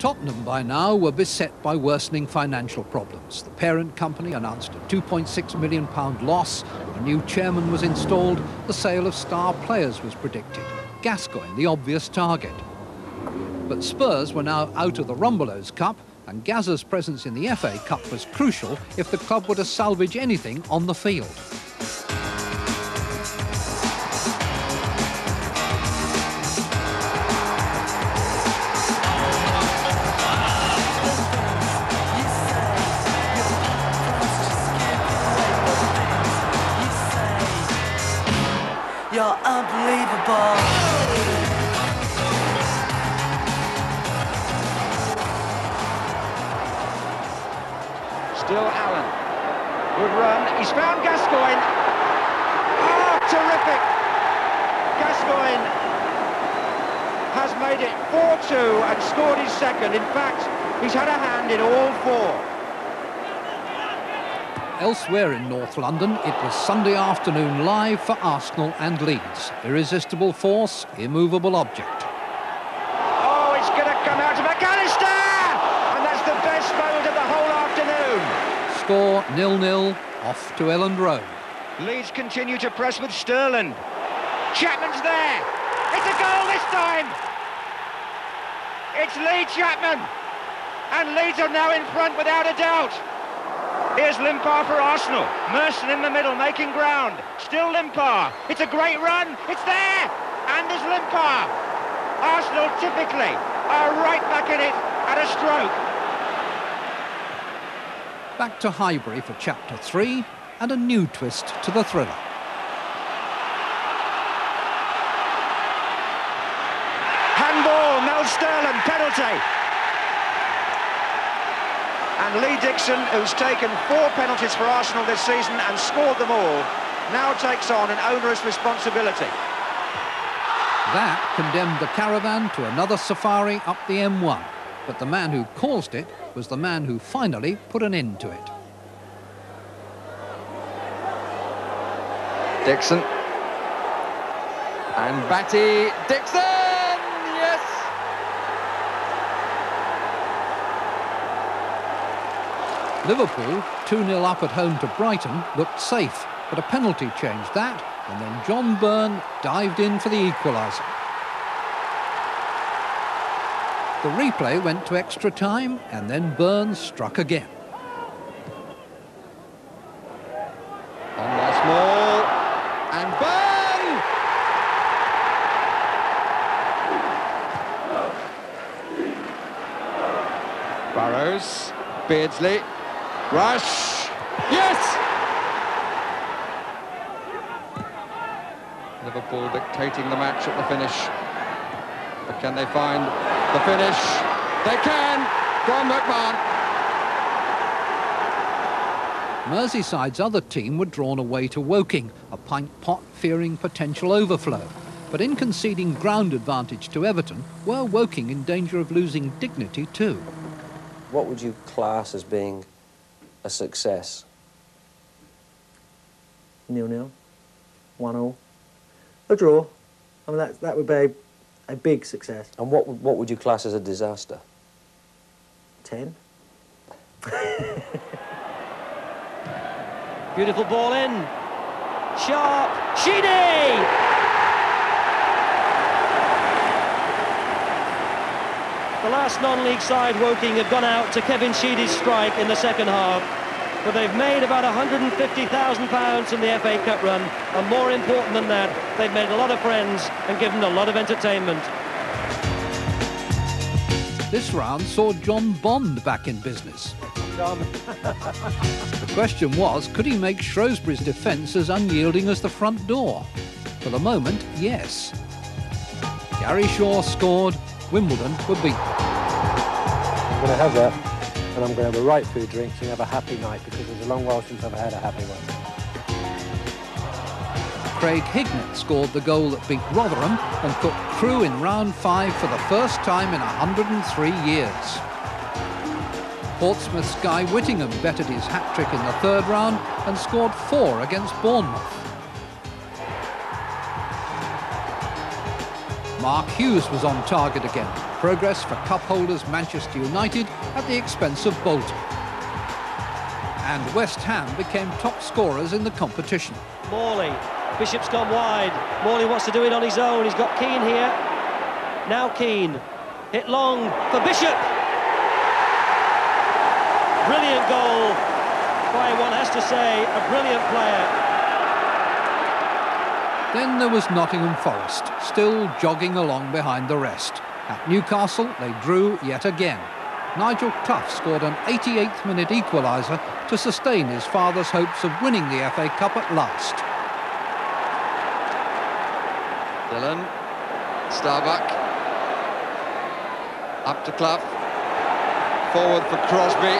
Tottenham by now were beset by worsening financial problems. The parent company announced a £2.6 million loss. A new chairman was installed. The sale of star players was predicted. Gascoigne, the obvious target. But Spurs were now out of the Rumbelows Cup, and Gazza's presence in the FA Cup was crucial if the club were to salvage anything on the field. You're unbelievable. Still Allen. Good run. He's found Gascoigne. Oh, terrific. Gascoigne has made it 4-2 and scored his second. In fact, he's had a hand in all four. Elsewhere in North London, it was Sunday afternoon live for Arsenal and Leeds. Irresistible force, immovable object. Oh, it's going to come out to McAllister! And that's the best moment of the whole afternoon. Score 0-0, off to Elland Road. Leeds continue to press with Sterling. Chapman's there. It's a goal this time. It's Lee Chapman. And Leeds are now in front without a doubt. Here's Limpar for Arsenal. Merson in the middle, making ground. Still Limpar. It's a great run. It's there. And there's Limpar. Arsenal typically are right back in it at a stroke. Back to Highbury for Chapter 3 and a new twist to the thriller. Handball, Mel Sterling, penalty. And Lee Dixon, who's taken 4 penalties for Arsenal this season and scored them all, now takes on an onerous responsibility. That condemned the caravan to another safari up the M1. But the man who caused it was the man who finally put an end to it. Dixon. And Batty. Dixon! Yes! Liverpool, 2-0 up at home to Brighton, looked safe, but a penalty changed that, and then John Byrne dived in for the equaliser. The replay went to extra time, and then Byrne struck again. On the small, and Byrne! Burrows, Beardsley. Rush! Yes! Liverpool dictating the match at the finish. But can they find the finish? They can! From McMahon. Merseyside's other team were drawn away to Woking, a pint pot fearing potential overflow. But in conceding ground advantage to Everton, were Woking in danger of losing dignity too? What would you class as being a success? 0-0, 1-1, a draw. I mean, that would be a big success. And what would you class as a disaster? 10. Beautiful ball in. Sharp. Sheedy! The last non-league side, Woking, have gone out to Kevin Sheedy's strike in the second half, but they've made about £150,000 from the FA Cup run, and more important than that, they've made a lot of friends and given a lot of entertainment. This round saw John Bond back in business. The question was, could he make Shrewsbury's defence as unyielding as the front door? For the moment, yes. Gary Shaw scored. Wimbledon were beaten. I'm going to have that, and I'm going to have a right food drinks and have a happy night, because it's a long while since I've had a happy one. Craig Hignett scored the goal that beat Rotherham and put Crewe in round 5 for the first time in 103 years. Portsmouth's Guy Whittingham bettered his hat-trick in the third round and scored 4 against Bournemouth. Mark Hughes was on target again. Progress for cup holders Manchester United at the expense of Bolton. And West Ham became top scorers in the competition. Morley, Bishop's gone wide. Morley wants to do it on his own. He's got Keane here. Now Keane, hit long for Bishop. Brilliant goal by, one has to say, a brilliant player. Then there was Nottingham Forest, still jogging along behind the rest. At Newcastle, they drew yet again. Nigel Clough scored an 88th minute equaliser to sustain his father's hopes of winning the FA Cup at last. Dillon, Starbuck, up to Clough, forward for Crosby.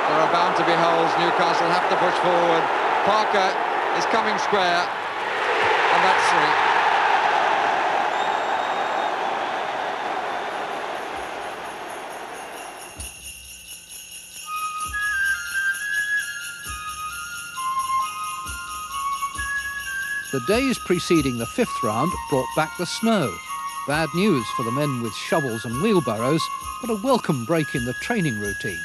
There are bound to be holes. Newcastle have to push forward. Parker is coming square, and that's 3. The days preceding the 5th round brought back the snow. Bad news for the men with shovels and wheelbarrows, but a welcome break in the training routine.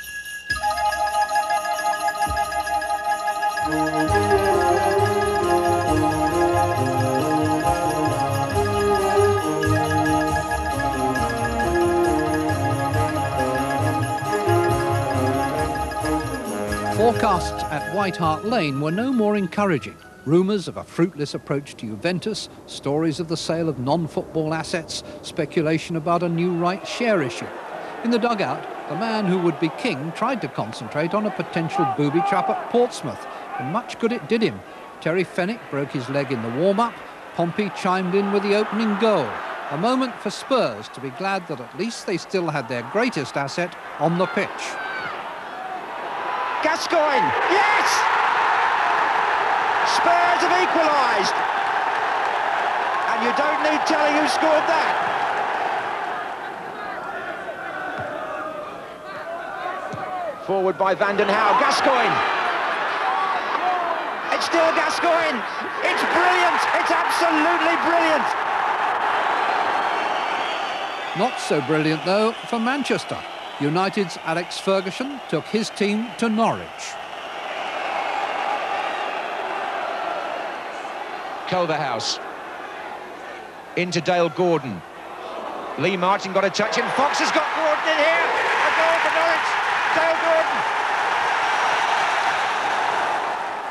Forecasts at White Hart Lane were no more encouraging. Rumours of a fruitless approach to Juventus, stories of the sale of non-football assets, speculation about a new rights share issue. In the dugout, the man who would be king tried to concentrate on a potential booby trap at Portsmouth, and much good it did him. Terry Fenwick broke his leg in the warm-up. Pompey chimed in with the opening goal. A moment for Spurs to be glad that at least they still had their greatest asset on the pitch. Gascoigne, yes! Spurs have equalised. And you don't need telling who scored that. Forward by Vanden Hauwe, Gascoigne. It's still Gascoigne. It's brilliant. It's absolutely brilliant. Not so brilliant, though, for Manchester. United's Alex Ferguson took his team to Norwich. Culverhouse. Into Dale Gordon. Lee Martin got a touch and Fox has got Gordon in here. A goal for Norwich. Dale Gordon.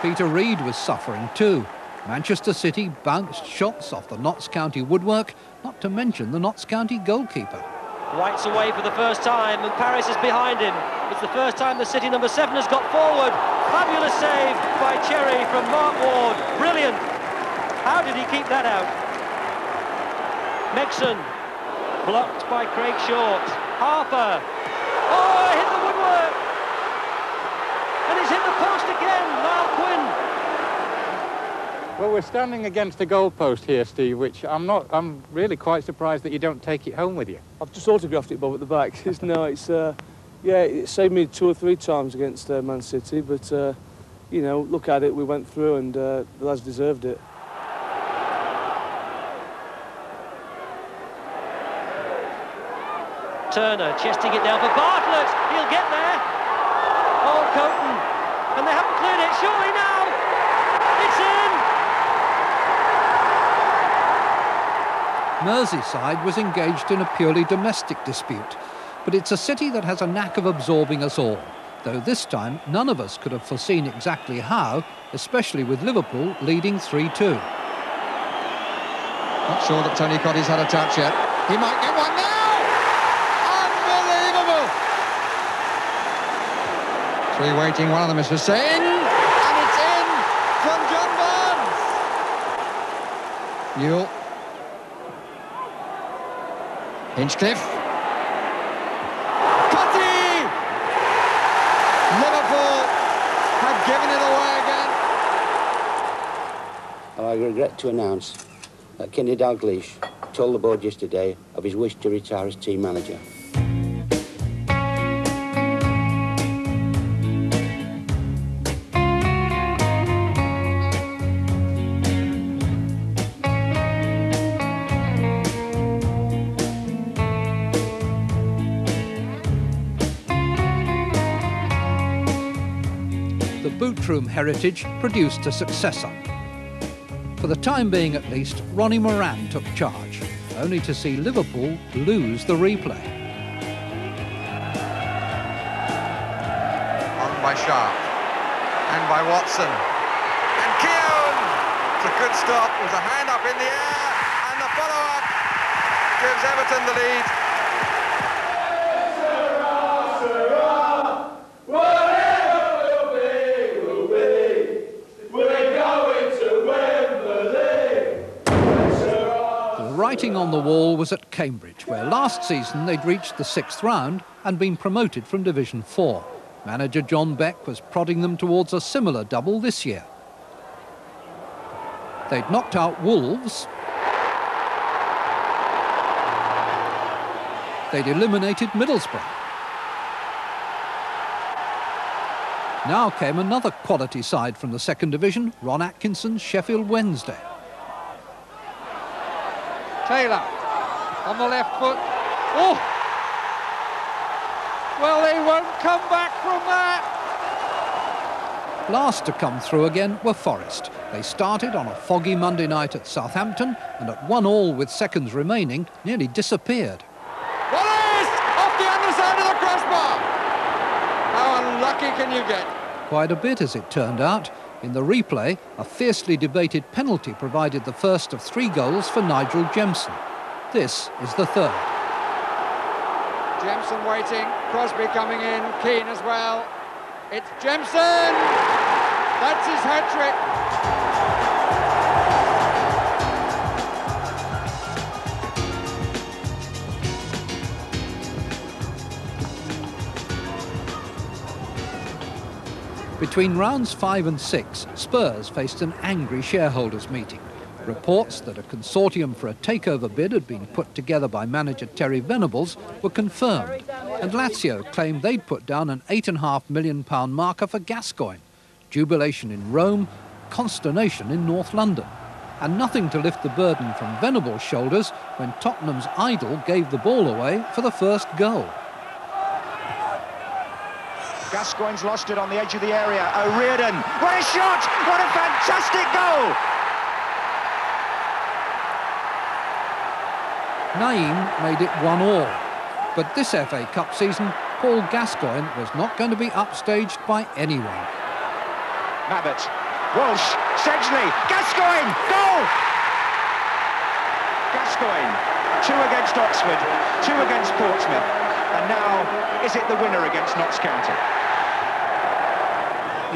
Peter Reid was suffering too. Manchester City bounced shots off the Notts County woodwork, not to mention the Notts County goalkeeper. White's away for the first time and Paris is behind him. It's the first time the City number 7 has got forward. Fabulous save by Cherry from Mark Ward. Brilliant. How did he keep that out? Megson, blocked by Craig Short. Harper. Oh, hit the woodwork. And he's hit the post again. Niall Quinn. Well, we're standing against the goalpost here, Steve, which I'm really quite surprised that you don't take it home with you. I've just autographed it, Bob, at the back. Yeah, it saved me 2 or 3 times against Man City, but, you know, look at it, we went through and the lads deserved it. Turner chesting it down for Bartlett. He'll get there. Oh, Coton. And they haven't cleared it. Surely now. It's in. Merseyside was engaged in a purely domestic dispute, but it's a city that has a knack of absorbing us all, though this time none of us could have foreseen exactly how, especially with Liverpool leading 3-2. Not sure that Tony Cotty's had a touch yet. He might get one now! Unbelievable! 3 waiting, one of them is Hussein, and it's in from John Barnes! Newell. Hinchcliffe. Cotty! Liverpool have given it away again. I regret to announce that Kenny Dalglish told the board yesterday of his wish to retire as team manager. bootroom heritage produced a successor. For the time being at least, Ronnie Moran took charge, only to see Liverpool lose the replay. On by Sharp and by Watson. And Keown! It's a good stop. There's a hand up in the air, and the follow-up gives Everton the lead. The writing on the wall was at Cambridge, where last season they'd reached the 6th round and been promoted from Division 4. Manager John Beck was prodding them towards a similar double this year. They'd knocked out Wolves. They'd eliminated Middlesbrough. Now came another quality side from the 2nd Division, Ron Atkinson's Sheffield Wednesday. Taylor on the left foot. Oh! Well, they won't come back from that. Last to come through again were Forest. They started on a foggy Monday night at Southampton and at 1-1 with seconds remaining nearly disappeared. Wallace off the underside of the crossbar. How unlucky can you get? Quite a bit, as it turned out. In the replay, a fiercely debated penalty provided the first of 3 goals for Nigel Jemson. This is the third. Jemson waiting, Crosby coming in, Keane as well. It's Jemson! That's his hat-trick. Between rounds 5 and 6, Spurs faced an angry shareholders meeting. Reports that a consortium for a takeover bid had been put together by manager Terry Venables were confirmed, and Lazio claimed they'd put down an £8.5 million marker for Gascoigne. Jubilation in Rome, consternation in North London, and nothing to lift the burden from Venables' shoulders when Tottenham's idol gave the ball away for the first goal. Gascoigne's lost it on the edge of the area. O'Riordan, what a shot! What a fantastic goal! Naeem made it 1-1. But this FA Cup season, Paul Gascoigne was not going to be upstaged by anyone. Mabbott, Walsh, Sedgley, Gascoigne, goal! Gascoigne, 2 against Oxford, 2 against Portsmouth, and now is it the winner against Notts County?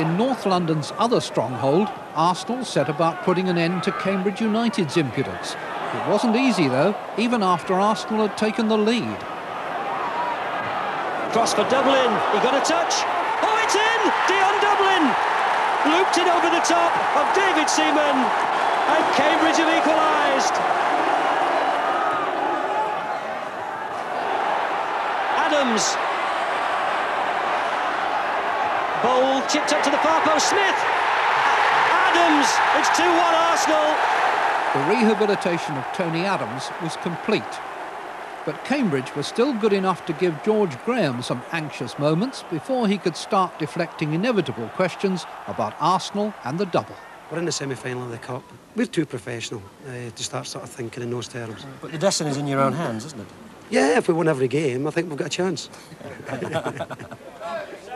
In North London's other stronghold, Arsenal set about putting an end to Cambridge United's impudence. It wasn't easy, though, even after Arsenal had taken the lead. Cross for Dublin, he got a touch. Oh, it's in! Dion Dublin! Looped it over the top of David Seaman, and Cambridge have equalised. Adams. Bowl chipped up to the far post. Smith. Adams. It's 2-1 Arsenal. The rehabilitation of Tony Adams was complete. But Cambridge was still good enough to give George Graham some anxious moments before he could start deflecting inevitable questions about Arsenal and the double. We're in the semi-final of the Cup. We're too professional to start sort of thinking in those terms. But the destiny's in your own hands, isn't it? Yeah, if we win every game, I think we've got a chance.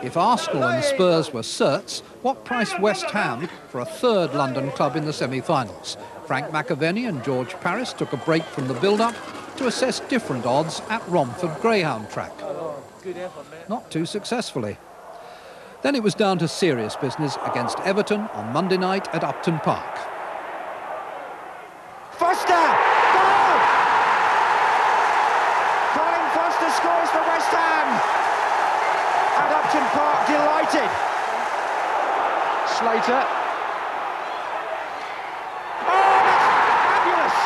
If Arsenal and Spurs were certs, what price West Ham for a third London club in the semi-finals? Frank McAvenny and George Paris took a break from the build-up to assess different odds at Romford Greyhound Track. Not too successfully. Then it was down to serious business against Everton on Monday night at Upton Park. Foster! Goal! Colin Foster scores for West Ham! And Upton Park delighted. Slater. Oh, that's fabulous!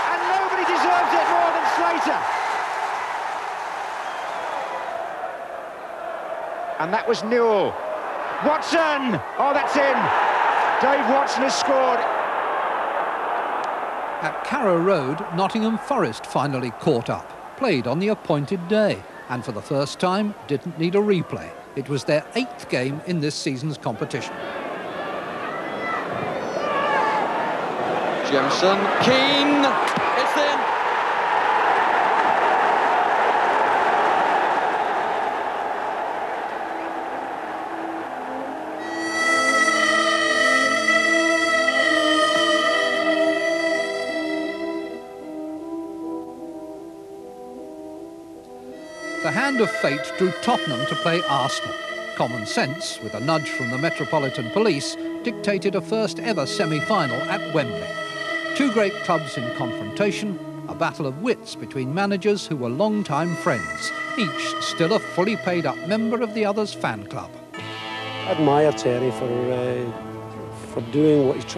And nobody deserves it more than Slater. And that was Newell. Watson! Oh, that's in. Dave Watson has scored. At Carrow Road, Nottingham Forest finally caught up, played on the appointed day. and for the first time didn't need a replay. It was their 8th game in this season's competition. Jemson, Keane, it's in. The hand of fate drew Tottenham to play Arsenal. Common sense, with a nudge from the Metropolitan Police, dictated a first-ever semi-final at Wembley. Two great clubs in confrontation, a battle of wits between managers who were long-time friends, each still a fully paid-up member of the other's fan club. I admire Terry for doing what he's